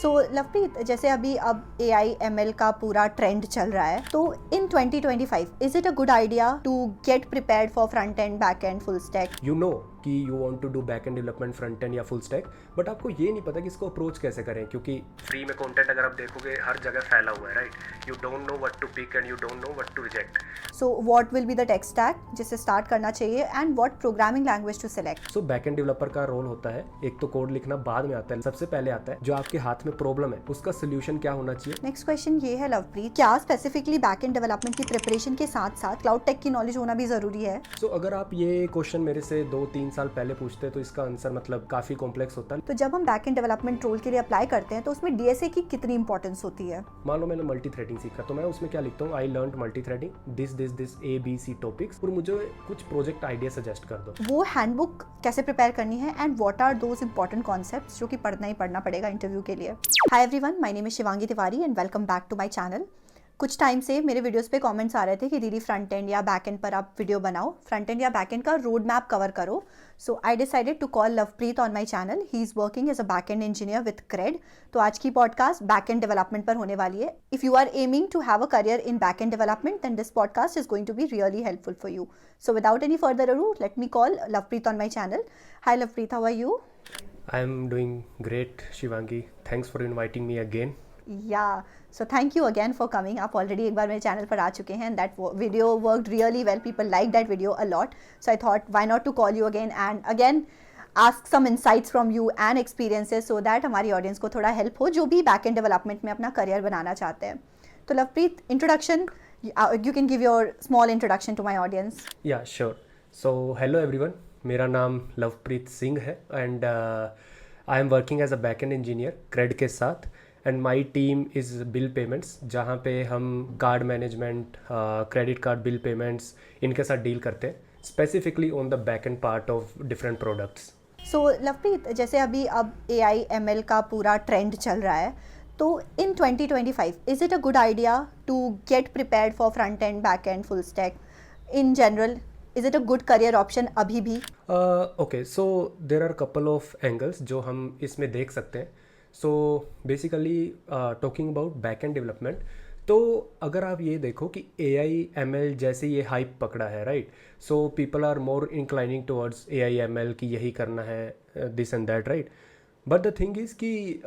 सो लवप्रीत, जैसे अभी अब AI ML का पूरा ट्रेंड चल रहा है, तो in 2025 is it a good idea to get prepared for front end back end full stack? You know कि you want to do back end development front end या फुल स्टैक, बट आपको ये नहीं पता कि इसको अप्रोच कैसे करें, क्योंकि फ्री में कंटेंट अगर आप देखोगे हर जगह फैला हुआ है, right? You don't know what to pick and you don't know what to reject. So what will be the tech stack जिससे स्टार्ट करना चाहिए and what programming language to select? So back end developer का role होता है, एक तो code लिखना बाद में आता है, सबसे पहले आता है जो आपके हाथ में प्रॉब्लम है उसका सोल्यूशन क्या होना चाहिए। नेक्स्ट क्वेश्चन ये है लवप्रीत, क्या स्पेसिफिकली बैक एंड डेवलपमेंट की प्रिपरेशन के साथ साथ क्लाउड टेक की नॉलेज होना भी जरूरी है? सो अगर आप ये क्वेश्चन मेरे से 2-3 साल पहले पूछते तो इसका आंसर मतलब काफी कॉम्प्लेक्स होता है। तो जब हम बैक एंड डेवलपमेंट रोल के लिए अप्लाई करते हैं तो उसमें DSA की कितनी इंपॉर्टेंस होती है? मान लो मैंने मल्टी थ्रेडिंग सीखा, तो मैं उसमें क्या लिखता हूँ, I learn multi threading this ABC topics, और मुझे कुछ प्रोजेक्ट आइडिया सजेस्ट कर दो। वो हैंडबुक कैसे प्रिपेयर करनी है and what are those important concepts जो कि पढ़ना ही पढ़ना पड़ेगा इंटरव्यू के लिए? Hi everyone, my name is Shivangi Tiwari and welcome back to my channel. कुछ टाइम से मेरे वीडियोस पे कमेंट्स आ रहे थे कि दीदी फ्रंट एंड या बैक एंड पर आप वीडियो बनाओ, फ्रंट एंड या बैक एंड का रोड मैप कवर करो। So I decided to call Lovepreet on my channel. He is working as a back end engineer with CRED. तो आज की पॉडकास्ट बैक एंड डेवलपमेंट पर होने वाली है। If you are aiming to have a career in back end development then this podcast is going to be really helpful for you. So without any further ado, let me call Lovepreet on my channel. Hi Lovepreet, how are you? I am doing great Shivangi, thanks for inviting me again. Yeah so thank you again for coming. आप already एक बार मेरे channel पर आ चुके हैं and that video worked really well, people like that video a lot. So I thought why not to call you again and again ask some insights from you and experiences so that हमारी audience को थोड़ा help हो जो भी back end development में अपना career बनाना चाहते हैं। तो Lovepreet, introduction, you can give your small introduction to my audience. Yeah sure. So hello everyone, मेरा नाम लवप्रीत सिंह है and I am working as a back end engineer CRED के साथ, and my team is bill payments, जहाँ पे हम card management, credit card bill payments इनके साथ डील करते हैं, specifically on the back end part of different products. So Lovepreet, जैसे अभी अब AI ML का पूरा ट्रेंड चल रहा है, तो in 2025 is it a good idea to get prepared for front end back end full stack in general? Is it a good career option अभी भी? Okay, so there are couple of angles जो हम इसमें देख सकते हैं। So basically talking about back end development, तो अगर आप ये देखो कि AI ML जैसे ये हाइप पकड़ा है, right? So people are more inclining towards AI ML कि यही करना है, this and that, right? But the thing is कि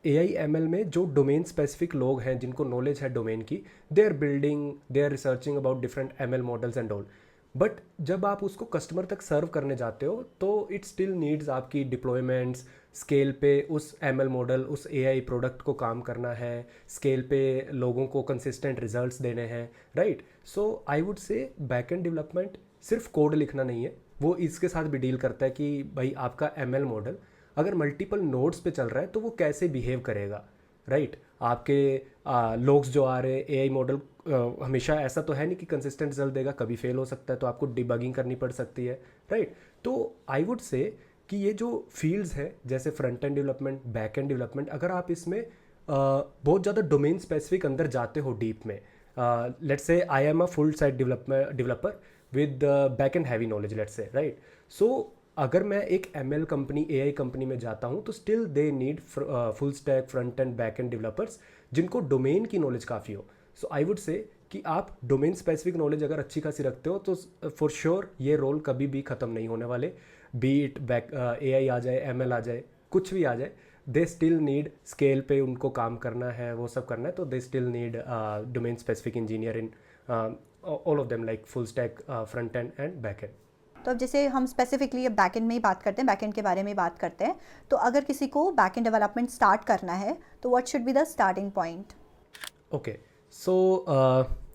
AI ML में जो डोमेन स्पेसिफिक लोग हैं जिनको नॉलेज है डोमेन की, they are researching about different ML models and all. But जब आप उसको कस्टमर तक सर्व करने जाते हो तो इट स्टिल नीड्स आपकी डिप्लॉयमेंट्स, स्केल पे उस ML मॉडल, उस AI प्रोडक्ट को काम करना है, स्केल पे लोगों को कंसिस्टेंट रिजल्ट्स देने हैं, राइट? सो आई वुड से बैक एंड डेवलपमेंट सिर्फ कोड लिखना नहीं है, वो इसके साथ भी डील करता है कि भाई आपका ML मॉडल अगर मल्टीपल नोड्स पे चल रहा है तो वो कैसे बिहेव करेगा, राइट? आपके लोग्स जो आ रहे हैं, AI मॉडल हमेशा ऐसा तो है नहीं कि कंसिस्टेंट रिजल्ट देगा, कभी फेल हो सकता है, तो आपको डिबगिंग करनी पड़ सकती है, राइट? तो आई वुड से कि ये जो फील्ड्स हैं जैसे front end development, back end development, अगर आप इसमें बहुत ज़्यादा डोमेन स्पेसिफिक अंदर जाते हो डीप में, let's say I am a full side developer with back end heavy knowledge, let's say, right? So अगर मैं एक ML कंपनी, AI कंपनी में जाता हूँ तो still they need full stack front end back and developers जिनको domain की knowledge काफ़ी हो। सो आई वुड से कि आप डोमेन स्पेसिफिक नॉलेज अगर अच्छी खासी रखते हो तो फॉर श्योर ये रोल कभी भी ख़त्म नहीं होने वाले। बी इट बैक AI आ जाए, ML आ जाए, कुछ भी आ जाए, दे स्टिल नीड स्केल पे उनको काम करना है, वो सब करना है, तो they still need domain specific engineer in all of them, like full stack, front end and back and. तो अब जैसे हम स्पेसिफिकली अब बैक एंड में ही बात करते हैं, बैक एंड के बारे में बात करते हैं, तो अगर किसी को बैक एंड डेवलपमेंट स्टार्ट करना है तो what should be the starting point? Okay, so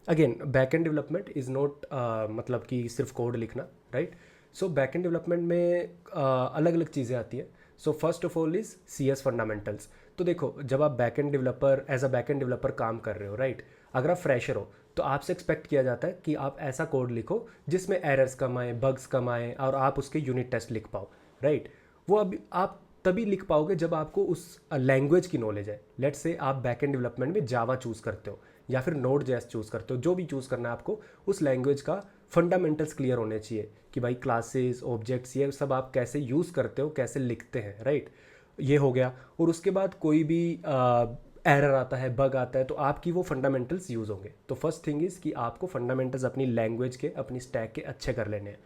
again back end development is not मतलब कि सिर्फ कोड लिखना, right? So back end development में अलग अलग चीज़ें आती हैं। So first of all is CS fundamentals. तो देखो, जब आप back end developer as a back end developer काम कर रहे हो, राइट? अगर आप फ्रेशर हो तो आपसे एक्सपेक्ट किया जाता है कि आप ऐसा कोड लिखो जिसमें एरर्स कम आए, बग्स कम आए, और आप उसके यूनिट टेस्ट लिख पाओ, राइट? वो अभी आप तभी लिख पाओगे जब आपको उस लैंग्वेज की नॉलेज है। लेट्स से आप बैक एंड डेवलपमेंट में जावा चूज़ करते हो या फिर Node.js चूज़ करते हो, जो भी चूज़ करना है आपको, उस लैंग्वेज का फंडामेंटल्स क्लियर होने चाहिए कि भाई क्लासेस, ऑब्जेक्ट्स, ये सब आप कैसे यूज़ करते हो, कैसे लिखते हैं, राइट? ये हो गया। और उसके बाद कोई भी एरर आता है, बग आता है, तो आपकी वो फंडामेंटल्स यूज़ होंगे। तो फर्स्ट थिंग इज़ कि आपको फंडामेंटल्स अपनी लैंग्वेज के, अपनी स्टैक के अच्छे कर लेने हैं।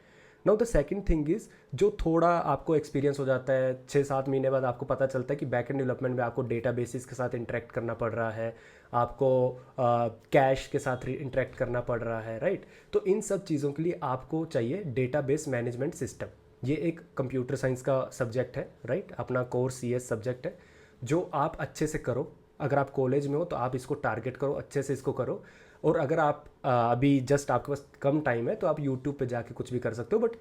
Now the second thing is, जो थोड़ा आपको एक्सपीरियंस हो जाता है 6-7 महीने बाद, आपको पता चलता है कि बैक एंड डेवलपमेंट में आपको डेटाबेसिस के साथ इंटरेक्ट करना पड़ रहा है, आपको कैश के साथ इंटरेक्ट करना पड़ रहा है, राइट। तो इन सब चीज़ों के लिए आपको चाहिए डेटाबेस मैनेजमेंट सिस्टम। ये एक कंप्यूटर साइंस का सब्जेक्ट है, राइट, अपना कोर CS सब्जेक्ट है, जो आप अच्छे से करो। अगर आप कॉलेज में हो तो आप इसको टारगेट करो, अच्छे से इसको करो। और अगर आप अभी जस्ट आपके पास कम टाइम है तो आप यूट्यूब पे जाके कुछ भी कर सकते हो। बट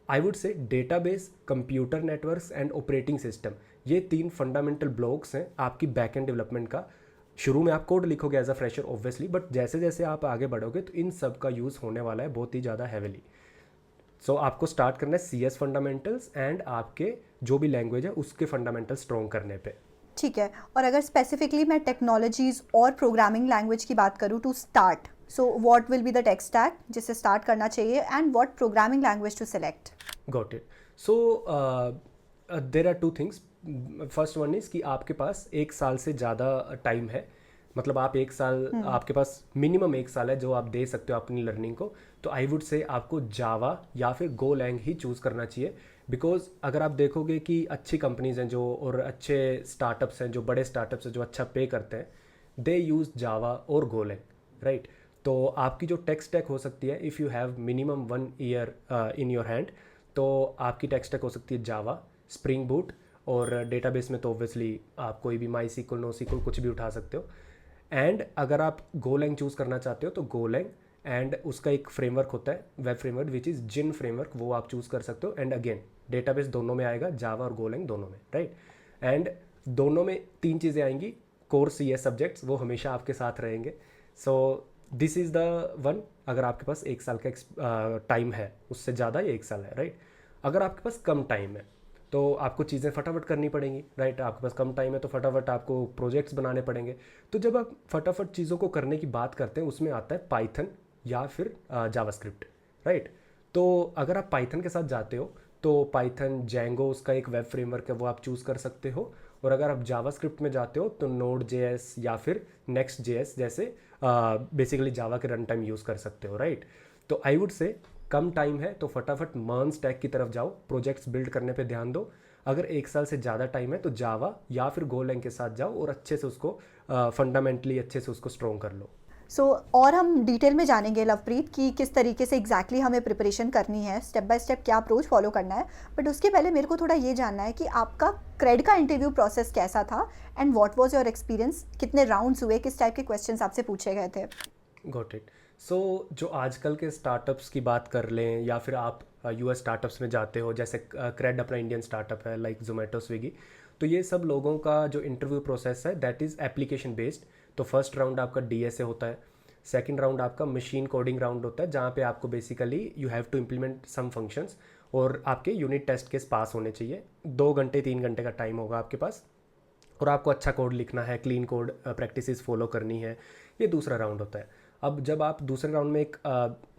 आई वुड से database, computer networks and operating system, ये 3 फंडामेंटल ब्लॉक्स हैं आपकी बैक एंड डेवलपमेंट का। शुरू में आप कोड लिखोगे as a fresher obviously, but जैसे जैसे आप आगे बढ़ोगे तो इन सब का यूज़ होने वाला है बहुत ही ज़्यादा हैविली। सो आपको स्टार्ट करना है CS फंडामेंटल्स एंड आपके जो भी लैंग्वेज है उसके फंडामेंटल स्ट्रॉन्ग करने पे। ठीक है। और अगर स्पेसिफिकली मैं टेक्नोलॉजीज और प्रोग्रामिंग लैंग्वेज की बात करूँ to start, so what will be the tech stack जिससे स्टार्ट करना चाहिए and what programming language to select? Got it. So there are 2 things. First one is कि आपके पास 1 साल से ज़्यादा टाइम है, मतलब आप 1 साल, आपके पास मिनिमम 1 साल है जो आप दे सकते हो अपनी लर्निंग को। तो आई वुड से आपको जावा या फिर गोलैंग ही चूज़ करना चाहिए। बिकॉज अगर आप देखोगे कि अच्छी कंपनीज़ हैं जो, और अच्छे स्टार्टअप्स हैं जो, बड़े स्टार्टअप्स हैं जो अच्छा पे करते हैं, दे यूज़ जावा और गोलैंग, राइट। तो आपकी जो टेक स्टैक हो सकती है, if you have minimum 1 year in your hand, तो आपकी टेक स्टैक हो सकती है जावा, स्प्रिंग बूट, और डेटाबेस में तो ऑब्वियसली आप कोई भी माई सीक्वल, नो सीक्वल कुछ भी उठा सकते हो। एंड अगर आप गोलैंग चूज़ करना चाहते हो तो गोलैंग, एंड उसका एक फ्रेमवर्क होता है, web framework, which is Gin framework, वो आप चूज़ कर सकते हो। एंड अगेन डेटाबेस दोनों में आएगा, जावा और गोलैंग दोनों में, राइट। एंड दोनों में 3 चीज़ें आएंगी। कोर CS सब्जेक्ट्स वो हमेशा आपके साथ रहेंगे। So this is the one. अगर आपके पास 1 साल का टाइम है, उससे ज़्यादा या 1 साल है, राइट। अगर आपके पास कम टाइम है तो आपको चीज़ें फटाफट करनी पड़ेंगी, राइट। आपके पास कम टाइम है तो फटाफट आपको प्रोजेक्ट्स बनाने पड़ेंगे। तो जब आप फटाफट चीज़ों को करने की बात करते हैं, उसमें आता है पाइथन या फिर जावास्क्रिप्ट, राइट। तो अगर आप पाइथन के साथ जाते हो तो पाइथन, जेंगो, उसका एक वेब फ्रेमवर्क है, वो आप चूज़ कर सकते हो। और अगर आप जावास्क्रिप्ट में जाते हो तो Node.js या फिर Next.js जैसे बेसिकली जावा के रन टाइम यूज़ कर सकते हो, राइट। तो आई वुड से कम टाइम है तो फटाफट मर्न स्टैक की तरफ जाओ, प्रोजेक्ट्स बिल्ड करने पे ध्यान दो। अगर 1 साल से ज़्यादा टाइम है तो जावा या फिर गोलैंग के साथ जाओ और अच्छे से उसको फंडामेंटली अच्छे से उसको स्ट्रॉन्ग कर लो। और हम डिटेल में जानेंगे लवप्रीत कि किस तरीके से एग्जैक्टली हमें प्रिपरेशन करनी है, स्टेप बाय स्टेप क्या अप्रोच फॉलो करना है। बट उसके पहले मेरे को थोड़ा ये जानना है कि आपका क्रेड का इंटरव्यू प्रोसेस कैसा था and what was your experience, कितने राउंड्स हुए, किस टाइप के क्वेश्चंस आपसे पूछे गए थे? Got it. सो जो आजकल के स्टार्टअप्स की बात कर लें या फिर आप US स्टार्टअप्स में जाते हो, जैसे क्रेड अपना इंडियन स्टार्टअप है, लाइक जोमेटो, स्विगी, तो ये सब लोगों का जो इंटरव्यू प्रोसेस है दैट इज़ एप्लीकेशन बेस्ड। तो फर्स्ट राउंड आपका DSA होता है, सेकंड राउंड आपका मशीन कोडिंग राउंड होता है, जहाँ पे आपको basically you have to implement some functions, और आपके यूनिट टेस्ट के पास होने चाहिए। 2 घंटे 3 घंटे का टाइम होगा आपके पास, और आपको अच्छा कोड लिखना है, क्लीन कोड प्रैक्टिसेस फॉलो करनी है। ये दूसरा राउंड होता है। अब जब आप दूसरे राउंड में एक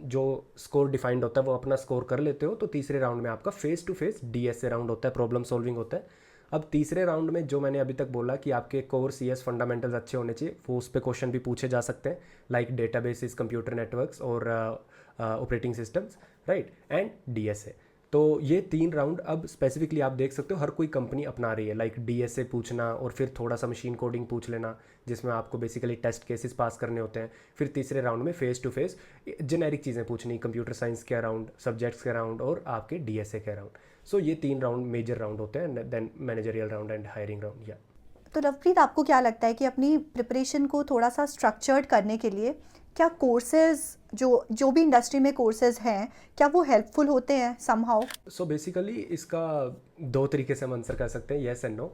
जो स्कोर डिफाइंड होता है वो अपना स्कोर कर लेते हो, तो तीसरे राउंड में आपका face to face DSA round होता है, प्रॉब्लम सॉल्विंग होता है। अब तीसरे राउंड में जो मैंने अभी तक बोला कि आपके कोर CS फंडामेंटल्स अच्छे होने चाहिए, वो उस पर क्वेश्चन भी पूछे जा सकते हैं, लाइक डेटाबेसिस, कंप्यूटर नेटवर्क्स और operating systems, right, and DSA। तो ये 3 राउंड अब स्पेसिफिकली आप देख सकते हो हर कोई कंपनी अपना रही है, लाइक DSA पूछना और फिर थोड़ा सा मशीन कोडिंग पूछ लेना, जिसमें आपको बेसिकली टेस्ट केसेस पास करने होते हैं। फिर तीसरे राउंड में फेस टू फेस जेनेरिक चीज़ें पूछनी, कंप्यूटर साइंस के राउंड, सब्जेक्ट्स के राउंड और आपके DSA के राउंड। सो ये 3 राउंड मेजर राउंड होते हैं, then managerial round and hiring round. या तो लवप्रीत, आपको क्या लगता है कि अपनी प्रिपरेशन को थोड़ा सा स्ट्रक्चर्ड करने के लिए क्या कोर्सेज, जो भी इंडस्ट्री में कोर्सेज हैं, क्या वो हेल्पफुल होते हैं समहाउ? सो बेसिकली इसका 2 तरीके से हम आंसर कर सकते हैं, yes and no.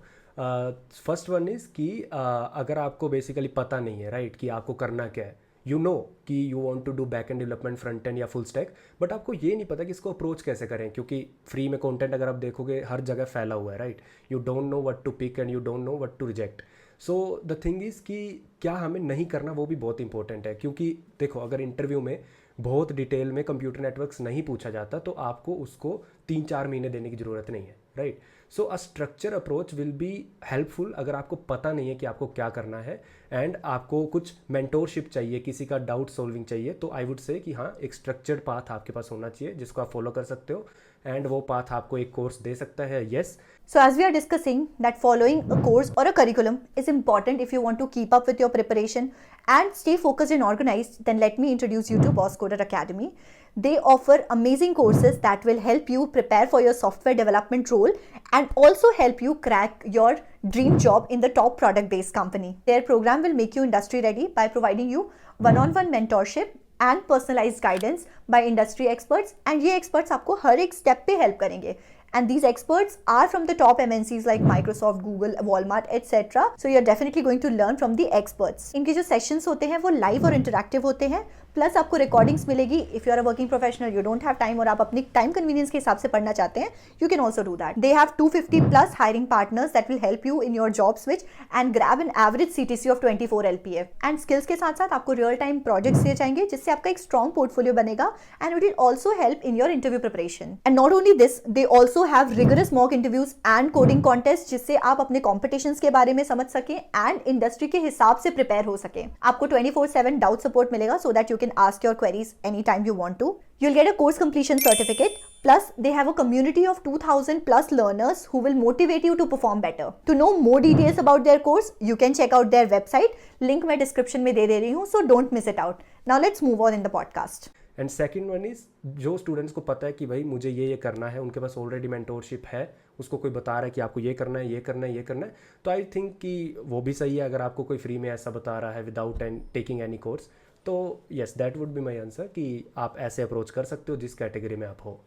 First one is कि अगर आपको बेसिकली पता नहीं है, राइट, कि आपको करना क्या है, यू नो कि you want to do back end development, front end या फुल स्टैक, बट आपको ये नहीं पता कि इसको अप्रोच कैसे करें, क्योंकि फ्री में कंटेंट अगर आप देखोगे हर जगह फैला हुआ है, right. You don't know what to pick and you don't know what to reject. So the thing is कि क्या हमें नहीं करना वो भी बहुत इंपॉर्टेंट है, क्योंकि देखो अगर इंटरव्यू में बहुत डिटेल में कंप्यूटर नेटवर्क्स नहीं पूछा जाता तो आपको उसको 3-4 महीने देने की ज़रूरत नहीं है, right. So a structure approach will be helpful अगर आपको पता नहीं है कि आपको क्या करना है एंड आपको कुछ मेंटोरशिप चाहिए, किसी का डाउट सॉल्विंग चाहिए, तो आई वुड से कि हाँ, एक स्ट्रक्चर्ड पाथ आपके पास होना चाहिए जिसको आप फॉलो कर सकते हो एंड वो पाथ आपको एक कोर्स दे सकता है. Yes. So as we are discussing that following a course or a curriculum is important if you want to keep up with your preparation and stay focused and organized, then let me introduce you to Boss Coder Academy. They offer amazing courses that will help you prepare for your software development role and also help you crack your dream job in the top product based company. Their program will make you industry ready by providing you one-on-one mentorship and personalized guidance by industry experts, and ये experts आपको हर एक step पे help करेंगे. And these experts are from the top MNCs like Microsoft, Google, Walmart, etc. So you're definitely going to learn from the experts. इनके जो sessions होते हैं वो live और interactive होते हैं, प्लस आपको रिकॉर्डिंग्स मिलेगी. If you are a working professional, you don't have time और आप अपनी टाइम कन्वीनियंस के हिसाब से पढ़ना चाहते हैं, you can also do that. They have 250 plus hiring partners that will help you in your job switch and grab an average CTC of 24 LPA. And skills के साथ साथ आपको रियल टाइम प्रोजेक्ट्स दिए जाएंगे जिससे आपका एक स्ट्रॉन्ग पोर्टफोलियो बनेगा and it will also help in your interview preparation. And not only this, they also have rigorous mock interviews and coding contest जिससे आप अपने कॉम्पिटिशन्स के बारे में समझ सकें एंड इंडस्ट्री के हिसाब से प्रिपेयर हो सके. आपको 24/7 डाउट सपोर्ट मिलेगा सो that you can ask your queries anytime you want to. You'll get a course completion certificate. Plus, they have a community of 2,000 plus learners who will motivate you to perform better. To know more details about their course, you can check out their website. Link मैं description में दे रही हूँ, so don't miss it out. Now let's move on in the podcast. And second one is, जो students को पता है कि भाई मुझे ये करना है, उनके पास ऑलरेडी मेंटोरशिप है, उसको कोई बता रहा है कि आपको ये करना है, ये करना है, ये करना है, तो आई थिंक कि वो भी सही है अगर आपको कोई फ्री में ऐसा बता रहा है विदाउट टेकिंग एनी कोर्स. तो yes, that would be my answer कि आप ऐसे अप्रोच कर सकते हो जिस कैटेगरी में आप हो.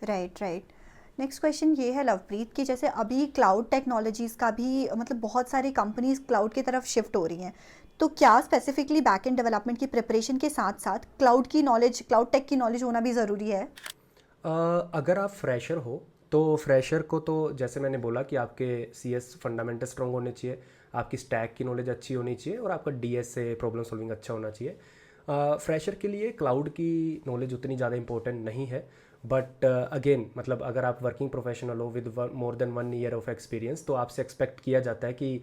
राइट. नेक्स्ट क्वेश्चन ये है लवप्रीत कि जैसे अभी क्लाउड टेक्नोलॉजीज़ का भी मतलब बहुत सारी कंपनीज क्लाउड की तरफ शिफ्ट हो रही हैं, तो क्या स्पेसिफिकली बैक एंड डेवलपमेंट की प्रिपरेशन के साथ साथ क्लाउड टेक की नॉलेज होना भी ज़रूरी है? अगर आप फ्रेशर हो तो फ्रेशर को तो जैसे मैंने बोला कि आपके CS फंडामेंटल स्ट्रॉन्ग होने चाहिए, आपकी स्टैक की नॉलेज अच्छी होनी चाहिए और आपका DSA प्रॉब्लम सॉल्विंग अच्छा होना चाहिए. फ्रेशर के लिए क्लाउड की नॉलेज उतनी ज़्यादा इंपॉर्टेंट नहीं है, बट अगेन मतलब अगर आप वर्किंग प्रोफेशनल हो with more than 1 year of experience, तो आपसे एक्सपेक्ट किया जाता है कि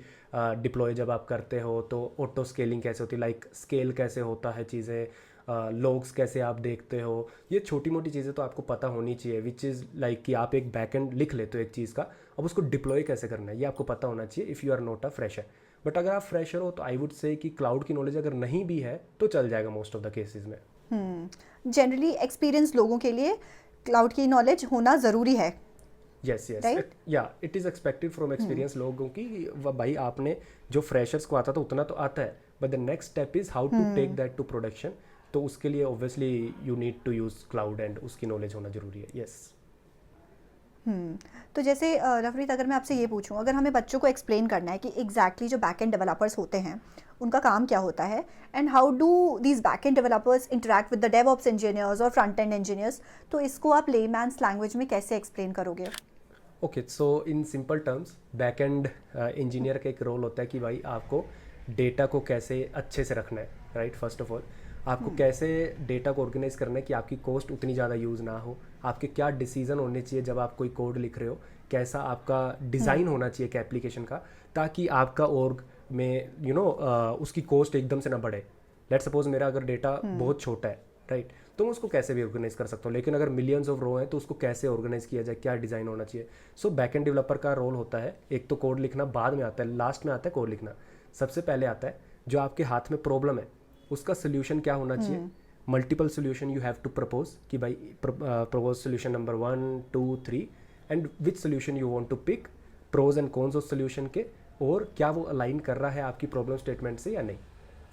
डिप्लॉय जब आप करते हो तो ऑटो स्केलिंग कैसे होती है, लाइक स्केल कैसे होता है चीज़ें, लॉग्स कैसे आप देखते हो, ये छोटी मोटी चीज़ें तो आपको पता होनी चाहिए. विच इज़ लाइक कि आप एक बैकएंड लिख लेते हो एक चीज़ का, अब उसको डिप्लॉय कैसे करना है ये आपको पता होना चाहिए if you are not a fresher. But अगर आप फ्रेशर हो तो आई वुड से कि क्लाउड की नॉलेज अगर नहीं भी है तो चल जाएगा मोस्ट ऑफ द केसेस में. जनरली एक्सपीरियंस लोगों के लिए क्लाउड की नॉलेज होना ज़रूरी है. यस या it is expected from experience लोगों की. भाई आपने जो फ्रेशर्स को आता था उतना तो आता है, but the next step is how to take that to production. तो उसके लिए obviously you need to use cloud and उसकी नॉलेज होना ज़रूरी है. यस. तो जैसे लवप्रीत, अगर मैं आपसे ये पूछूं, अगर हमें बच्चों को एक्सप्लेन करना है कि एग्जैक्टली जो बैक एंड डेवलपर्स होते हैं उनका काम क्या होता है and how do these back and developers interact with the DevOps engineers और फ्रंट एंड इंजीनियर्स, तो इसको आप लेमैन्स लैंग्वेज में कैसे एक्सप्लेन करोगे? Okay, so in simple terms back end engineer का एक रोल होता है कि भाई आपको डेटा को कैसे अच्छे से रखना है, राइट. फर्स्ट ऑफ ऑल आपको कैसे डेटा को ऑर्गेनाइज करना है कि आपकी कॉस्ट उतनी ज़्यादा यूज़ ना हो, आपके क्या डिसीजन होने चाहिए जब आप कोई कोड लिख रहे हो, कैसा आपका डिज़ाइन होना चाहिए एक एप्लीकेशन का, ताकि आपका ऑर्ग में उसकी कॉस्ट एकदम से ना बढ़े. लेट्स सपोज मेरा अगर डेटा बहुत छोटा है, राइट, तो मैं उसको कैसे भी ऑर्गेनाइज कर सकता हूँ, लेकिन अगर मिलियंस ऑफ रो हैं तो उसको कैसे ऑर्गेनाइज किया जाए, क्या डिज़ाइन होना चाहिए. सो बैक एंड डेवलपर का रोल होता है, एक तो कोड लिखना बाद में आता है, लास्ट में आता है कोड लिखना. सबसे पहले आता है जो आपके हाथ में प्रॉब्लम है उसका सोल्यूशन क्या होना चाहिए. Multiple solution you have to propose कि भाई propose solution number 1, 2, 3 and which solution you want to pick, pros and cons of solution के, और क्या वो अलाइन कर रहा है आपकी प्रॉब्लम स्टेटमेंट से या नहीं.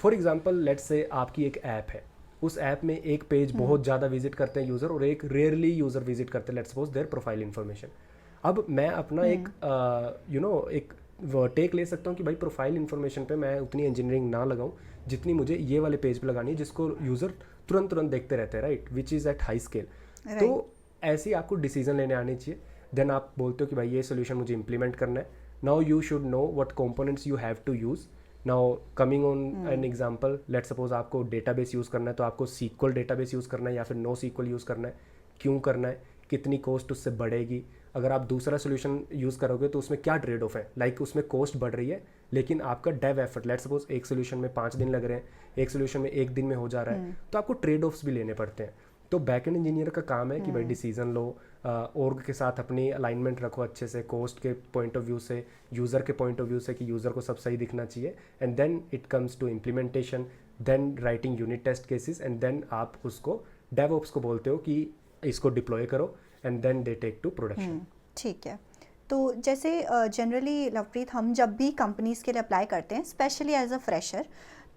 फॉर एग्जांपल लेट्स से आपकी एक ऐप है, उस ऐप में एक पेज बहुत ज़्यादा विजिट करते हैं यूज़र और एक रेयरली यूज़र विजिट करते हैं, let's suppose there profile information. अब मैं अपना एक एक टेक ले सकता हूँ कि भाई प्रोफाइल इन्फॉर्मेशन पे मैं उतनी इंजीनियरिंग ना लगाऊं जितनी मुझे ये वाले पेज पे लगानी है जिसको यूज़र तुरंत देखते रहते हैं, right, which is at high scale. तो ऐसे ही आपको डिसीजन लेने आने चाहिए. देन आप बोलते हो कि भाई ये सोल्यूशन मुझे इंप्लीमेंट करना है. Now you should know what components you have to use. Now coming on an example, let's suppose आपको डेटाबेस यूज़ करना है, तो आपको SQL डेटाबेस यूज़ करना है या फिर NoSQL यूज़ करना है, क्यों करना है, कितनी कॉस्ट उससे बढ़ेगी, अगर आप दूसरा सोल्यूशन यूज़ करोगे तो उसमें क्या ट्रेड ऑफ है, लाइक उसमें कॉस्ट बढ़ रही है लेकिन आपका डेव एफर्ट, लेट्स सपोज एक सोल्यूशन में 5 दिन लग रहे हैं, एक सोल्यूशन में 1 दिन में हो जा रहा है, तो आपको ट्रेड ऑफ्स भी लेने पड़ते हैं। तो बैक एंड इंजीनियर का काम है कि भाई डिसीजन लो, ऑर्ग के साथ अपनी अलाइनमेंट रखो अच्छे से, कॉस्ट के पॉइंट ऑफ व्यू से, यूज़र के पॉइंट ऑफ व्यू से कि यूज़र को सब सही दिखना चाहिए, and then it comes to implementation, then writing unit test cases, and then आप उसको डेवऑप्स को बोलते हो कि इसको डिप्लॉय करो, and then they take to production. ठीक है। तो जैसे जनरली लवप्रीत, हम जब भी कंपनीज़ के लिए अप्लाई करते हैं, स्पेशली एज अ फ्रेशर,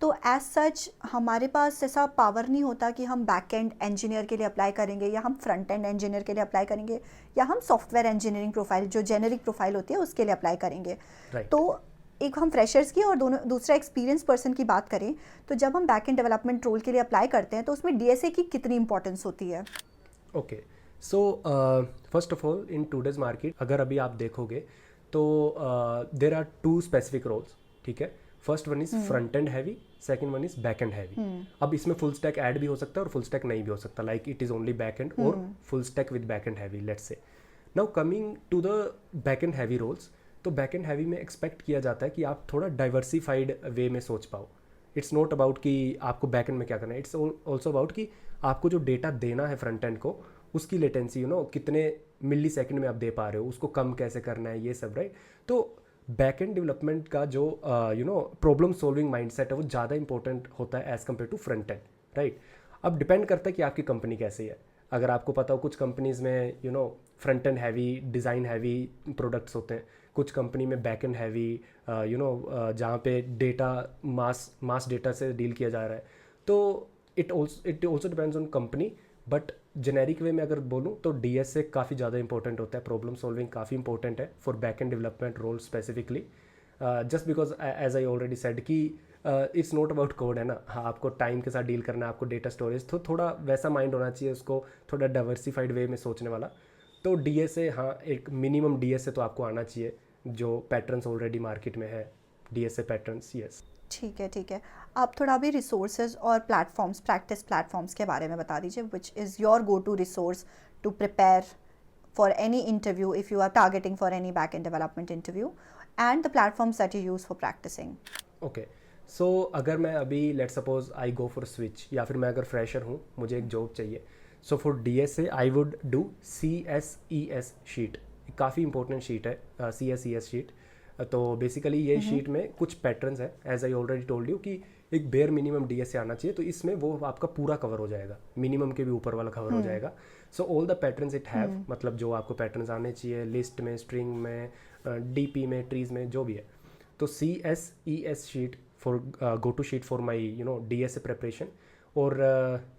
तो एज सच हमारे पास ऐसा पावर नहीं होता कि हम बैक एंड इंजीनियर के लिए अप्लाई करेंगे या हम फ्रंट एंड इंजीनियर के लिए अप्लाई करेंगे या हम सॉफ्टवेयर इंजीनियरिंग प्रोफाइल जो जेनेरिक प्रोफाइल होती है उसके लिए अप्लाई करेंगे। तो एक हम फ्रेशर्स की और दूसरा एक्सपीरियंस पर्सन की बात करें, तो जब हम बैक एंड डेवलपमेंट रोल के लिए अप्लाई करते हैं तो उसमें डीएसए की कितनी इंपॉर्टेंस होती है? Okay, so first of all in today's market अगर अभी आप देखोगे तो देर आर 2 स्पेसिफिक रोल्स, ठीक है। First one is front end heavy, second one is back end heavy. अब इसमें फुल स्टैक ऐड भी हो सकता है और फुल स्टैक नहीं भी हो सकता, like it is only back end और full stack with back end heavy, let's say. Now coming to the back end heavy roles, तो बैक एंड हैवी में एक्सपेक्ट किया जाता है कि आप थोड़ा डाइवर्सिफाइड वे में सोच पाओ। इट्स नॉट अबाउट कि आपको बैक एंड में क्या करना है, इट्स ऑल्सो अबाउट कि आपको जो डेटा देना है फ्रंट एंड को, उसकी लेटेंसी कितने मिली सेकेंड में आप दे पा रहे हो, उसको कम कैसे करना है, ये सब, राइट। तो बैक एंड डेवलपमेंट का जो प्रॉब्लम सॉल्विंग माइंडसेट है वो ज़्यादा इंपॉर्टेंट होता है as compared to front end, right. अब डिपेंड करता है कि आपकी कंपनी कैसी है। अगर आपको पता हो कुछ कंपनीज़ में front end heavy, design heavy products होते हैं, कुछ कंपनी में बैक एंड हैवी, जहाँ पे डेटा मास डेटा से डील किया जा रहा है, तो it also depends on company. But generic way में अगर बोलूँ तो डीएसए काफ़ी ज़्यादा इंपॉर्टेंट होता है, प्रॉब्लम सॉल्विंग काफ़ी इंपॉर्टेंट है for back end development role specifically, just because as I already said कि इट्स नॉट अबाउट कोड, है ना। हाँ, आपको टाइम के साथ डील करना है, आपको डेटा स्टोरेज, तो थोड़ा वैसा माइंड होना चाहिए उसको, थोड़ा डाइवर्सिफाइड वे में सोचने वाला। तो डीएसए, हाँ, एक मिनिमम डीएसए तो आपको आना चाहिए, जो पैटर्न्स ऑलरेडी मार्केट में है, डीएसए पैटर्न्स, यस। ठीक है, ठीक है। आप थोड़ा भी रिसोर्सेज और प्लेटफॉर्म्स, प्रैक्टिस प्लेटफॉर्म्स के बारे में बता दीजिए, which is your go to resource to prepare for any interview if you are targeting for any back end development interview, and the platforms that you use for practising. Okay, so अगर मैं अभी let's suppose I go for switch, या फिर मैं अगर fresher हूँ, मुझे एक जॉब चाहिए, so for DSA I would do CSES sheet. काफ़ी इंपॉर्टेंट शीट है CSES शीट। तो बेसिकली ये शीट में कुछ पैटर्न्स है, as I already told you कि एक बेयर मिनिमम डीएसए आना चाहिए, तो इसमें वो आपका पूरा कवर हो जाएगा, मिनिमम के भी ऊपर वाला कवर हो जाएगा। So all the patterns it have, मतलब जो आपको पैटर्न्स आने चाहिए लिस्ट में, स्ट्रिंग में, डीपी में, ट्रीज में, जो भी है। तो CSES sheet for go to sheet for my DSA preparation. और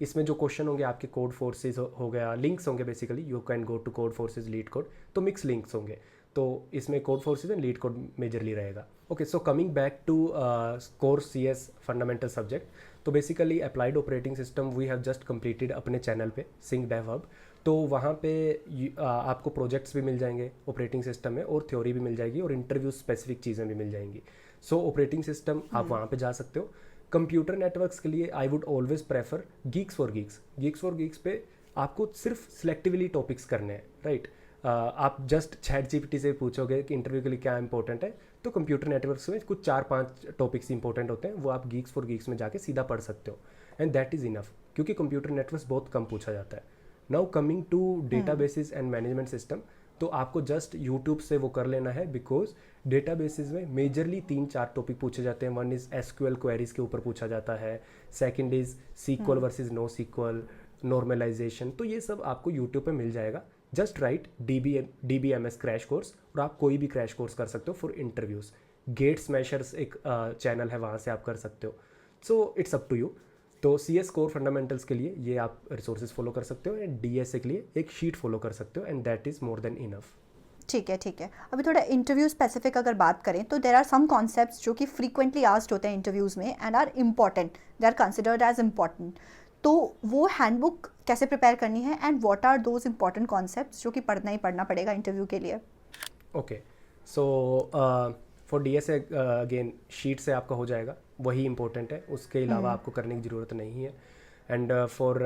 इसमें जो क्वेश्चन होंगे आपके कोड फोर्सेज हो गया, लिंक्स होंगे, basically you can go to Codeforces, LeetCode, तो मिक्स लिंक्स होंगे, तो इसमें Codeforces and LeetCode majorly रहेगा। Okay, so coming back to course CS fundamental subject, तो basically applied operating system we have just completed अपने channel पे, Sync Dev Hub. तो वहाँ पे आपको प्रोजेक्ट्स भी मिल जाएंगे ऑपरेटिंग सिस्टम में, और थ्योरी भी मिल जाएगी, और इंटरव्यू स्पेसिफिक चीज़ें भी मिल जाएंगी। सो ऑपरेटिंग सिस्टम आप वहाँ पे जा सकते हो। कंप्यूटर नेटवर्क्स के लिए I would always prefer Geeks for Geeks. Geeks for Geeks पे आपको सिर्फ सिलेक्टिवली टॉपिक्स करने हैं, राइट। आप जस्ट ChatGPT से पूछोगे कि इंटरव्यू के लिए क्या इंपॉर्टेंट है, तो कंप्यूटर नेटवर्क्स में कुछ 4-5 टॉपिक्स इंपॉर्टेंट होते हैं, वो आप गीक्स फॉर गीक्स में जाके सीधा पढ़ सकते हो, एंड दैट इज़ इनफ, क्योंकि कंप्यूटर नेटवर्क्स बहुत कम पूछा जाता है। Now coming to databases and management system, तो आपको जस्ट यूट्यूब से वो कर लेना है, बिकॉज डेटाबेसेस में मेजरली 3-4 टॉपिक पूछे जाते हैं। वन इज़ SQL क्वेरीज के ऊपर पूछा जाता है, second is SQL versus no SQL, normalization, तो ये सब आपको यूट्यूब पे मिल जाएगा। Just write DBMS crash course, और आप कोई भी क्रैश कोर्स कर सकते हो फॉर इंटरव्यूज़। गेट स्मैशर्स एक चैनल है, वहाँ से आप कर सकते हो। So it's up to you. तो CS कोर फंडामेंटल्स के लिए ये आप रिसोर्सेज फॉलो कर सकते हो, एंड DSA के लिए एक शीट फॉलो कर सकते हो, and that is more than enough. ठीक है, ठीक है। अभी थोड़ा इंटरव्यू स्पेसिफिक अगर बात करें, तो देर आर सम कॉन्सेप्ट्स जो कि फ्रीक्वेंटली आस्क्ड होते हैं इंटरव्यूज़ में and are important, they are considered as important. तो वो हैंडबुक कैसे प्रिपेयर करनी है, and what are those important concepts जो कि पढ़ना ही पढ़ना पड़ेगा इंटरव्यू के लिए? Okay, so for DSA again sheet से आपका हो जाएगा, वही इंपॉर्टेंट है, उसके अलावा आपको करने की ज़रूरत नहीं है। And for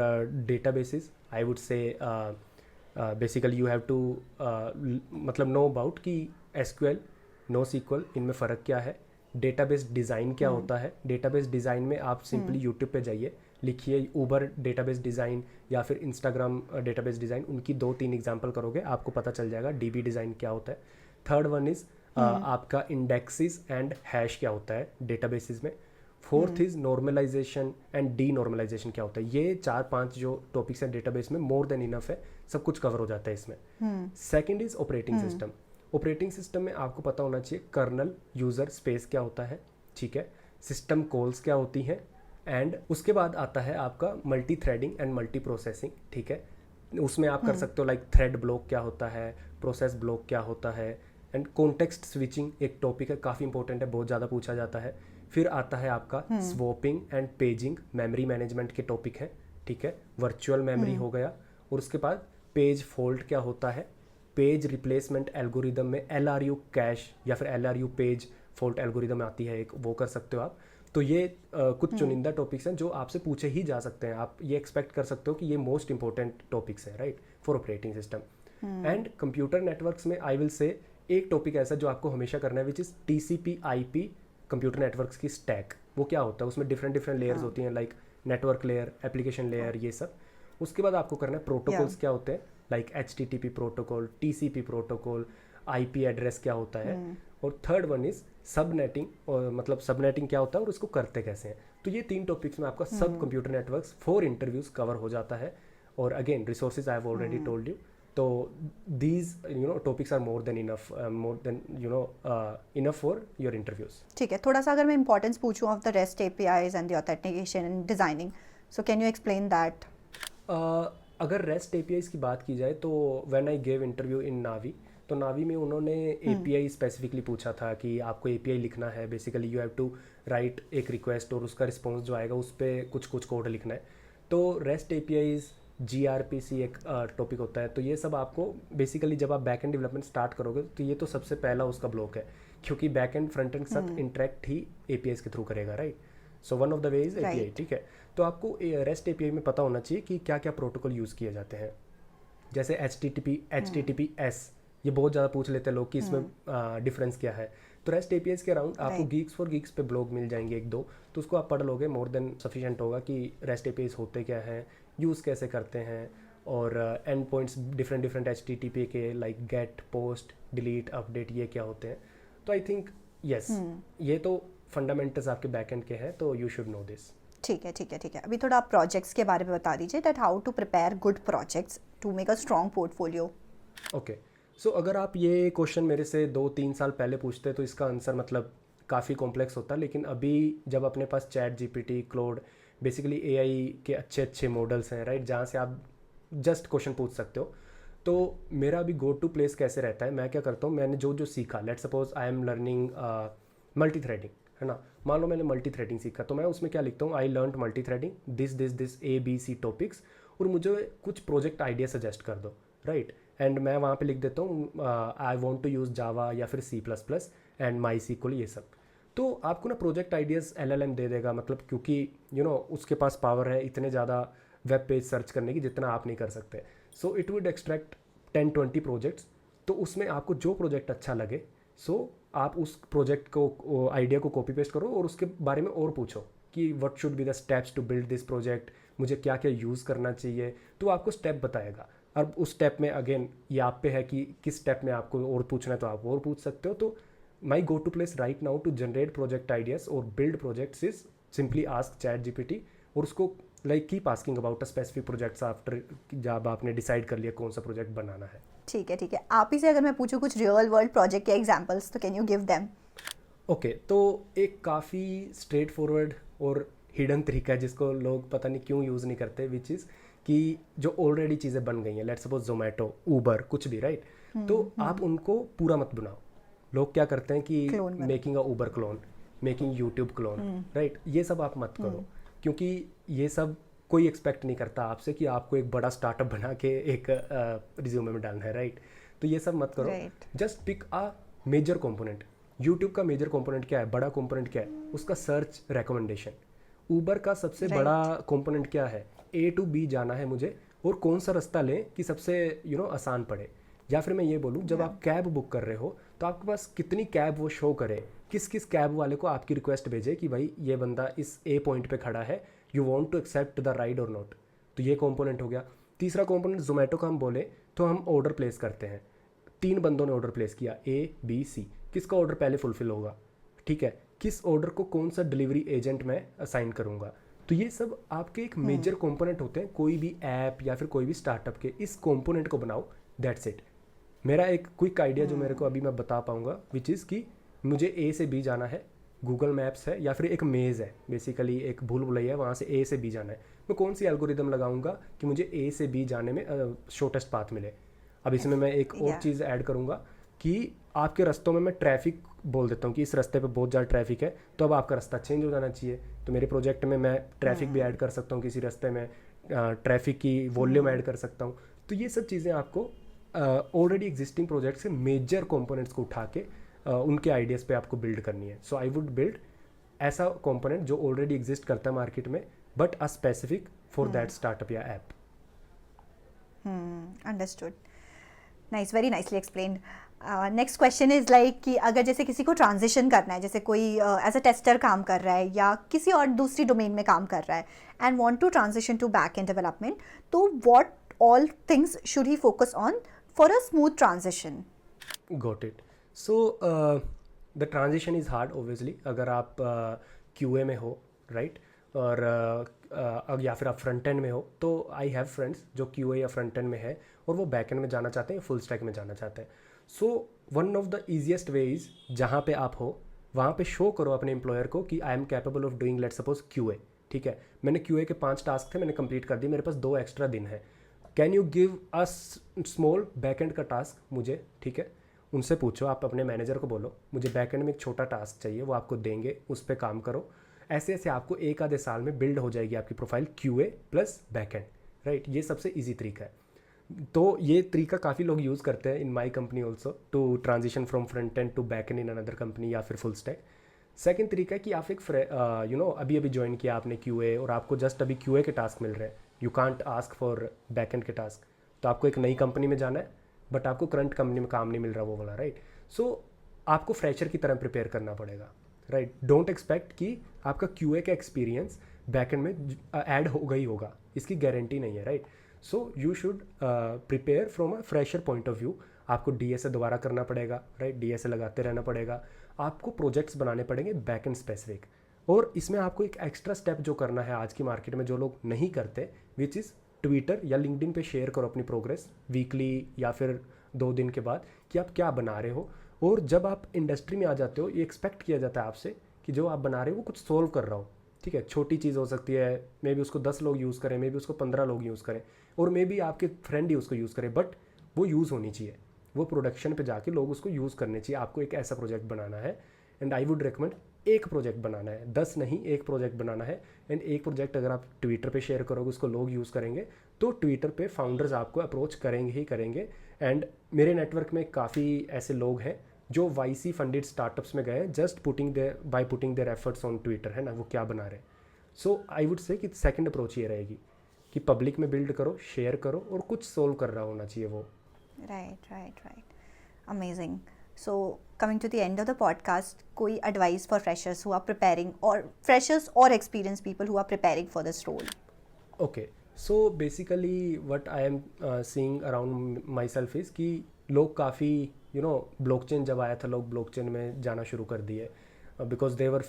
databases I would say basically you have to मतलब नो अबाउट कि एसक्यूएल नो सीक्वल इनमें फ़र्क क्या है, डेटाबेस डिज़ाइन क्या होता है। डेटाबेस डिज़ाइन में आप सिंपली यूट्यूब पे जाइए, लिखिए ऊबर डेटाबेस डिज़ाइन या फिर इंस्टाग्राम डेटाबेस डिज़ाइन, उनकी 2-3 एग्जांपल करोगे आपको पता चल जाएगा डीबी डिज़ाइन क्या होता है। थर्ड वन इज़ आपका इंडेक्सेस एंड हैश क्या होता है डेटाबेसेस में। Fourth is normalization and denormalization क्या होता है। ये 4-5 जो टॉपिक्स हैं डेटाबेस में मोर देन इनफ है, सब कुछ कवर हो जाता है इसमें। Second is operating system. Operating system में आपको पता होना चाहिए कर्नल, यूज़र स्पेस क्या होता है, ठीक है, सिस्टम कॉल्स क्या होती हैं, एंड उसके बाद आता है आपका multi threading and multi processing, ठीक है। उसमें आप कर सकते हो लाइक थ्रेड ब्लॉक क्या होता है, प्रोसेस ब्लॉक क्या होता है, एंड कॉन्टेक्स्ट स्विचिंग एक टॉपिक है, काफ़ी इंपॉर्टेंट है, बहुत ज़्यादा पूछा जाता है। फिर आता है आपका swapping and paging, memory management के टॉपिक है, ठीक है, वर्चुअल मेमोरी हो गया। और उसके बाद पेज फॉल्ट क्या होता है, पेज रिप्लेसमेंट एल्गोरिदम में LRU कैश या फिर LRU पेज फॉल्ट एल्गोरिदम आती है एक, वो कर सकते हो आप। तो ये कुछ चुनिंदा टॉपिक्स हैं जो आपसे पूछे ही जा सकते हैं, आप ये एक्सपेक्ट कर सकते हो कि ये मोस्ट इंपॉर्टेंट टॉपिक्स हैं, right, for operating system. And computer networks में आई विल से एक टॉपिक ऐसा जो आपको हमेशा करना है, which is TCP/IP computer networks की स्टैक। वो क्या होता है, उसमें डिफरेंट लेयर्स होती हैं, like network layer, application layer, ये सब। उसके बाद आपको करना है प्रोटोकॉल्स क्या होते हैं, like HTTP protocol, TCP protocol, IP address क्या होता है। और थर्ड वन इज सबनेटिंग, और मतलब सबनेटिंग क्या होता है और उसको करते कैसे हैं। तो ये 3 टॉपिक्स में आपका सब computer networks for interviews cover हो जाता है। और again resources I have already told you. तो these topics are more than enough enough for your interviews. ठीक है, थोड़ा सा अगर मैं इंपॉर्टेंस पूछूं of the REST APIs and the authentication and designing, so can you explain that? अगर REST APIs की बात की जाए तो when I gave interview in Navi, तो नावी में उन्होंने API स्पेसिफिकली पूछा था कि आपको API लिखना है, basically you have to write एक रिक्वेस्ट और उसका रिस्पॉन्स जो आएगा उस पर कुछ कोड लिखना है। तो रेस्ट APIs, gRPC एक टॉपिक होता है। तो ये सब आपको बेसिकली जब आप बैक एंड डेवलपमेंट स्टार्ट करोगे तो ये तो सबसे पहला उसका ब्लॉक है, क्योंकि बैक एंड फ्रंट एंड के साथ इंटरेक्ट ही APIs के थ्रू करेगा, right. So one of the way is API, ठीक है। तो आपको रेस्ट API में पता होना चाहिए कि क्या क्या प्रोटोकॉल यूज़ किए जाते हैं। जैसे HTTPS, ये बहुत ज़्यादा पूछ लेते हैं लोग कि इसमें डिफरेंस क्या है। तो रेस्ट APIs के अराउंड आपको गीक्स फॉर गीक्स पे ब्लॉग मिल जाएंगे 1-2, तो उसको आप पढ़ लोगे, मोर देन सफिशिएंट होगा कि रेस्ट APIs होते क्या हैं, यूज़ कैसे करते हैं, और एंड पॉइंट्स डिफरेंट HTTP के like get, post, delete, update, ये क्या होते हैं। तो आई थिंक यस, ये तो फंडामेंटल्स आपके बैक एंड के हैं, तो यू शुड नो दिस। ठीक है। अभी थोड़ा आप प्रोजेक्ट्स के बारे में बता दीजिए, that how to prepare good projects to make a strong portfolio. Okay, so अगर आप ये क्वेश्चन मेरे से 2-3 साल पहले पूछते तो इसका आंसर मतलब काफ़ी कॉम्प्लेक्स होता, लेकिन अभी जब अपने पास ChatGPT, क्लोड, बेसिकली AI के अच्छे मॉडल्स हैं, राइट, जहाँ से आप जस्ट क्वेश्चन पूछ सकते हो। तो मेरा अभी गो टू प्लेस कैसे रहता है, मैं क्या करता हूँ, मैंने जो सीखा, let's suppose I am learning multi threading, है ना, मान लो मैंने मल्टी थ्रेडिंग सीखा, तो मैं उसमें क्या लिखता हूँ, I learn multi threading, this ABC topics, और मुझे कुछ प्रोजेक्ट आइडिया सजेस्ट कर दो, राइट। एंड मैं वहाँ पे लिख देता हूँ आई वांट टू यूज़ जावा या फिर C++ एंड MySQL, ये सब। तो आपको ना प्रोजेक्ट आइडियाज़ LLM दे देगा, मतलब क्योंकि उसके पास पावर है इतने ज़्यादा वेब पेज सर्च करने की जितना आप नहीं कर सकते। So it would extract 10-20 projects, तो उसमें आपको जो प्रोजेक्ट अच्छा लगे, सो आप उस प्रोजेक्ट को, आइडिया को कॉपी पेस्ट करो और उसके बारे में और पूछो कि what should be the steps to build this project, मुझे क्या क्या यूज़ करना चाहिए, तो आपको स्टेप बताएगा। अब उस स्टेप में अगेन ये आप पे है कि किस स्टेप में आपको और पूछना है, तो आप और पूछ सकते हो। तो my go to place right now to generate project ideas और build projects is simply ask ChatGPT, और उसको like keep asking about a specific projects after, जब आपने डिसाइड कर लिया कौन सा प्रोजेक्ट बनाना है। ठीक है। आप ही से अगर मैं पूछूं कुछ रियल वर्ल्ड प्रोजेक्ट के एग्जांपल्स, तो can you give them? Okay, तो एक काफ़ी स्ट्रेट फॉरवर्ड और हिडन तरीका है जिसको लोग पता नहीं क्यों यूज़ नहीं करते, विच इज़ कि जो ऑलरेडी चीज़ें बन गई हैं, लेट्स सपोज जोमेटो, ऊबर, कुछ भी, राइट, तो आप उनको पूरा मत बनाओ। लोग क्या करते हैं कि making a Uber clone, making YouTube clone, right, ये सब आप मत करो, क्योंकि ये सब कोई एक्सपेक्ट नहीं करता आपसे कि आपको एक बड़ा स्टार्टअप बना के एक रिज्यूमे में डालना है, राइट। तो ये सब मत करो, just pick a major component. YouTube का मेजर कंपोनेंट क्या है, बड़ा कंपोनेंट क्या है, उसका सर्च रिकमेंडेशन। ऊबर का सबसे बड़ा कंपोनेंट क्या है, A to B जाना है मुझे, और कौन सा रास्ता लें कि सबसे आसान पड़े। या फिर मैं ये बोलूँ, जब आप कैब बुक कर रहे हो तो आपके पास कितनी कैब वो शो करे, किस किस कैब वाले को आपकी रिक्वेस्ट भेजे कि भाई ये बंदा इस ए पॉइंट पे खड़ा है, you want to accept the ride और नॉट। तो ये कंपोनेंट हो गया। तीसरा कंपोनेंट जोमेटो का हम बोले तो हम ऑर्डर प्लेस करते हैं, 3 बंदों ने ऑर्डर प्लेस किया A B C, किसका ऑर्डर पहले फुलफिल होगा, ठीक है, किस ऑर्डर को कौन सा डिलीवरी एजेंट मैं असाइन करूँगा। तो ये सब आपके एक मेजर कंपोनेंट होते हैं कोई भी ऐप या फिर कोई भी स्टार्टअप के। इस कंपोनेंट को बनाओ, दैट्स इट। मेरा एक क्विक आइडिया जो मेरे को अभी मैं बता पाऊँगा, विच इज़ कि मुझे A से B जाना है, गूगल मैप्स है या फिर एक मेज़ है, बेसिकली एक भूल भुलैया है, वहाँ से A से B जाना है। मैं कौन सी एल्गोरिदम लगाऊंगा कि मुझे A से B जाने में शॉर्टेस्ट पाथ मिले। अब इसमें मैं एक और चीज़ ऐड करूँगा कि आपके रास्तों में मैं ट्रैफिक बोल देता हूँ कि इस रास्ते पे बहुत ज़्यादा ट्रैफिक है, तो अब आपका रास्ता चेंज हो जाना चाहिए। तो मेरे प्रोजेक्ट में मैं ट्रैफिक भी ऐड कर सकता हूँ, किसी रास्ते में ट्रैफिक की वॉल्यूम ऐड कर सकता हूँ। तो ये सब चीज़ें आपको ऑलरेडी एग्जिस्टिंग प्रोजेक्ट से मेजर कंपोनेंट्स को उठा के उनके आइडियाज़ पे आपको बिल्ड करनी है। सो आई वुड बिल्ड ऐसा कंपोनेंट जो ऑलरेडी एग्जिस्ट करता है मार्केट में, but a specific for that startup या app. Understood, nice, very nicely explained. Next question is like कि अगर जैसे किसी को ट्रांजिशन करना है, जैसे कोई एज अ टेस्टर काम कर रहा है या किसी और दूसरी डोमेन में काम कर रहा है and want to transition to back end development, तो what all things should he focus on for a smooth transition? Got it. So the transition is hard obviously. अगर आप QA में हो, राइट, और या फिर आप फ्रंट एंड में हो, तो आई हैव फ्रेंड्स जो QA या फ्रंट एंड में है और वो बैक एंड में जाना चाहते हैं, फुल स्टैक में जाना चाहते हैं। So one of the easiest ways जहाँ पे आप हो वहाँ पे शो करो अपने एम्प्लॉयर को कि I am capable of doing, let suppose QA, ठीक है, मैंने QA के 5 टास्क थे, मैंने कंप्लीट कर दिए, मेरे पास 2 एक्स्ट्रा दिन है, can you give a small back end का टास्क मुझे, ठीक है। उनसे पूछो, आप अपने मैनेजर को बोलो मुझे बैक एंड में एक छोटा टास्क चाहिए, वो आपको देंगे, उस पर काम करो। ऐसे ऐसे आपको एक आधे साल में बिल्ड हो जाएगी आपकी profile QA plus back and, right. ये सबसे ईजी तरीका है। तो ये तरीका काफ़ी लोग यूज़ करते हैं in my company also to transition from front end to back end in another company या फिर फुल स्टैक। सेकंड तरीका है कि आप एक अभी अभी ज्वाइन किया आपने QA और आपको जस्ट अभी QA के टास्क मिल रहे हैं, you can't ask for back and के टास्क, तो आपको एक नई कंपनी में जाना है बट आपको करंट कंपनी में काम नहीं मिल रहा वो वाला, राइट। सो आपको फ्रेशर की तरह प्रिपेयर करना पड़ेगा, राइट। डोंट एक्सपेक्ट कि आपका QA का एक्सपीरियंस बैकएंड में ऐड होगा ही होगा, इसकी गारंटी नहीं है, right. So you should prepare from a fresher point of view. आपको DSA दोबारा करना पड़ेगा, राइट, DSA लगाते रहना पड़ेगा, आपको प्रोजेक्ट्स बनाने पड़ेंगे बैक एंड स्पेसिफिक। और इसमें आपको एक एक्स्ट्रा स्टेप जो करना है आज की मार्केट में जो लोग नहीं करते, विच इज़ ट्विटर या लिंक्डइन पे शेयर करो अपनी प्रोग्रेस वीकली या फिर 2 दिन के बाद कि आप क्या बना रहे हो। और जब आप इंडस्ट्री में आ जाते हो, ये एक्सपेक्ट किया जाता है आपसे कि जो आप बना रहे हो वो कुछ सोल्व कर रहा हो, ठीक है। छोटी चीज़ हो सकती है, मे बी उसको 10 लोग यूज़ करें, मे बी उसको 15 लोग यूज़ करें, और मे बी आपके फ्रेंड ही उसको यूज़ करें, बट वो यूज़ होनी चाहिए, वो प्रोडक्शन पे जाके लोग उसको यूज़ करने चाहिए। आपको एक ऐसा प्रोजेक्ट बनाना है एंड आई वुड रिकमेंड एक प्रोजेक्ट बनाना है, 10 नहीं, एक प्रोजेक्ट बनाना है। एंड एक प्रोजेक्ट अगर आप ट्विटर पे शेयर करोगे, उसको लोग यूज़ करेंगे, तो ट्विटर पे फाउंडर्स आपको अप्रोच करेंगे ही करेंगे। एंड मेरे नेटवर्क में काफ़ी ऐसे लोग हैं जो YC फंडेड स्टार्टअप्स में गए just putting their efforts on Twitter, है ना, वो क्या बना रहे। सो आई वुड से कि सेकंड अप्रोच ये रहेगी कि पब्लिक में बिल्ड करो, शेयर करो और कुछ सोल्व कर रहा होना चाहिए वो। Right, amazing. So coming to the end of the podcast, कोई advice for freshers who are preparing, और फ्रेशर्स और experience people who are preparing for this role? Okay, so basically what I am seeing around myself is कि लोग काफ़ी blockchain जब आया था, लोग ब्लॉकचेन में जाना शुरू कर दिए because they were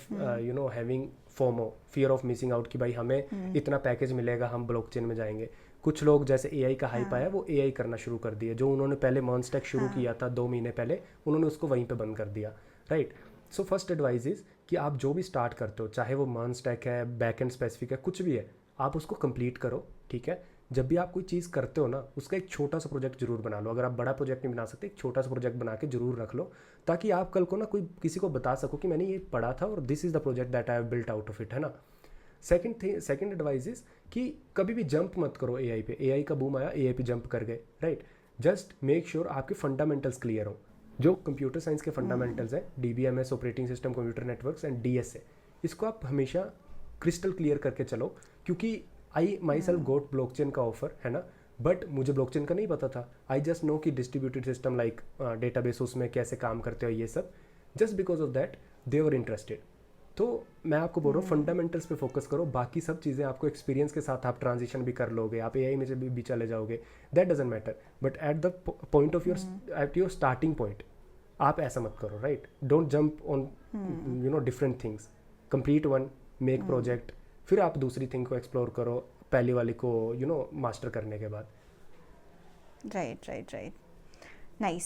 having FOMO, fear of missing out, कि भाई हमें इतना पैकेज मिलेगा, हम ब्लॉकचेन में जाएंगे। कुछ लोग जैसे AI का हाइप आया, वो AI करना शुरू कर दिए, जो उन्होंने पहले मर्नस्टैक शुरू किया था 2 महीने पहले, उन्होंने उसको वहीं पे बंद कर दिया, right. So first advice is कि आप जो भी स्टार्ट करते हो, चाहे वो मर्नस्टैक है, बैक एंड स्पेसिफिक है, कुछ भी है, आप उसको कंप्लीट करो, ठीक है। जब भी आप कोई चीज़ करते हो ना, उसका एक छोटा सा प्रोजेक्ट जरूर बना लो। अगर आप बड़ा प्रोजेक्ट नहीं बना सकते, एक छोटा सा प्रोजेक्ट बना के जरूर रख लो, ताकि आप कल को ना कोई किसी को बता सको कि मैंने ये पढ़ा था और this is the project that I have built out of it, है ना। सेकंड एडवाइस इज कि कभी भी जंप मत करो AI पे। AI का बूम आया, AI पे जंप कर गए, राइट। जस्ट मेक श्योर आपके फंडामेंटल्स क्लियर हो। जो कंप्यूटर साइंस के फंडामेंटल्स हैं, DBMS, operating system, computer networks and DSA, इसको आप हमेशा क्रिस्टल क्लियर करके चलो, क्योंकि आई माई सेल्फ गोट ब्लॉकचेन का ऑफर, है ना, बट मुझे ब्लॉकचेन का नहीं पता था. आई जस्ट नो कि डिस्ट्रीब्यूटेड सिस्टम लाइक डेटाबेस उसमें कैसे काम करते हो ये सब. Just because of that they were interested. तो मैं आपको बोल रहा हूँ फंडामेंटल्स पे फोकस करो, बाकी सब चीज़ें आपको एक्सपीरियंस के साथ आप ट्रांजिशन भी कर लोगे, आप एआई में से भी चले जाओगे, that doesn't matter. But at the point of your starting point आप ऐसा मत करो, right? Don't jump on different things. Complete one, make project, फिर आप दूसरी थिंग को एक्सप्लोर करो पहली वाली को मास्टर करने के बाद. Right. Nice.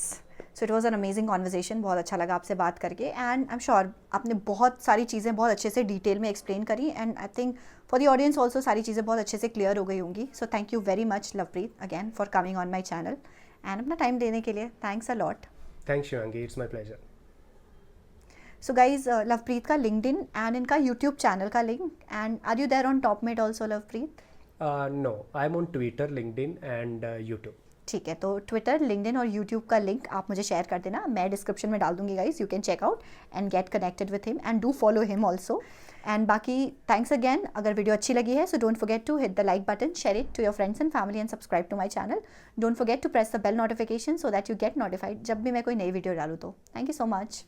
So it was an amazing conversation. बहुत अच्छा लगा आपसे बात करके एंड आई एम श्योर आपने बहुत सारी चीज़ें बहुत अच्छे से डिटेल में एक्सप्लेन करी and I think for the audience also सारी चीज़ें बहुत अच्छे से क्लियर हो गई होंगी. So thank you very much Lovepreet again for coming on my channel and अपना टाइम देने के लिए thanks a lot. Thanks Shivangi, it's my pleasure. So guys Lovepreet का लिंक्डइन एंड इनका यूट्यूब चैनल का link and are you there on Topmate also Lovepreet? No, I am on Twitter, LinkedIn and YouTube. ठीक है, तो ट्विटर, लिंक्डइन और YouTube का link आप मुझे शेयर कर देना, मैं डिस्क्रिप्शन में डाल दूंगी guys. You can check out and get connected with him and do follow him also. And बाकी थैंक्स अगेन. अगर वीडियो अच्छी लगी है so don't forget to hit the like button, share it to your friends and family and subscribe to my channel. Don't forget to press the bell notification so that you get notified जब भी मैं कोई नई video डालूँ तो. Thank you so much.